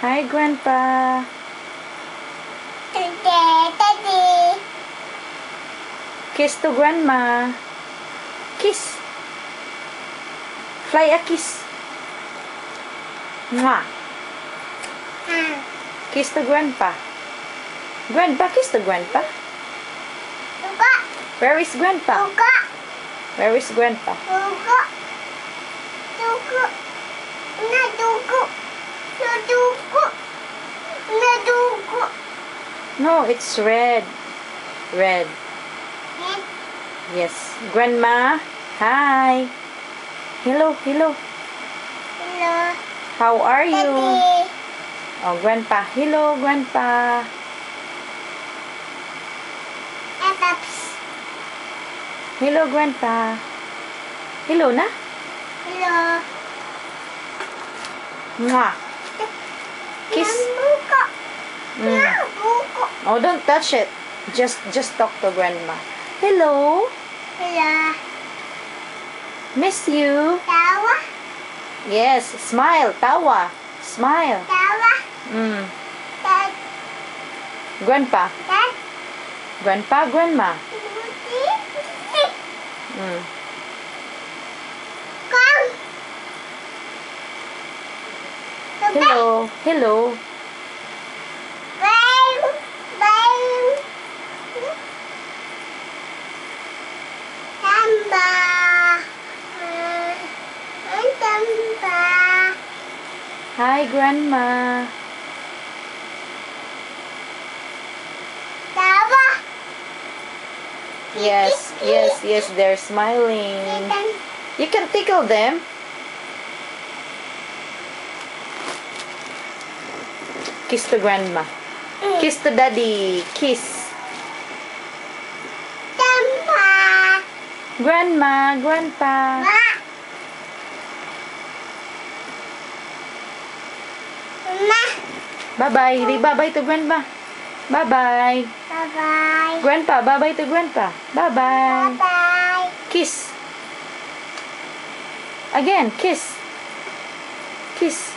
Hi, Grandpa. Daddy. Kiss to Grandma. Kiss. Fly a kiss. Mwah. Kiss to Grandpa. Grandpa, kiss to Grandpa. Dugo. Where is Grandpa? Dugo. Where is Grandpa? Dugo. Dugo. Na dugo. Na dugo. Na dugo. No, it's red. Red. Yes. Grandma. Hi. Hello, hello. Hello. How are you? Daddy. Oh, Grandpa. Hello, Grandpa. Etaps. Hello, Grandpa. Hello na? Hello. Mwah. Kiss. Dugo. Mm. Na dugo. Oh, don't touch it. Just talk to Grandma. Hello. Hello. Miss you. Tawa. Yes. Smile. Tawa. Smile. Tawa. Mm. Dad. Grandpa. Dad. Grandpa, Grandma. Mm. Con. Hello. Hello. Bye. Bye. Tamba. Tamba. Hi, Grandma. Tawa. Yes, yes, yes. They're smiling. You can tickle them. Kiss to Grandma. Kiss to Daddy. Kiss. Tamba. Grandma, Grandpa. Ma. Ma. Bye-bye. Say bye-bye to Grandma. Bye-bye. Bye-bye. Grandpa, bye-bye to Grandpa. Bye-bye. Bye-bye. Kiss. Again, kiss. Kiss.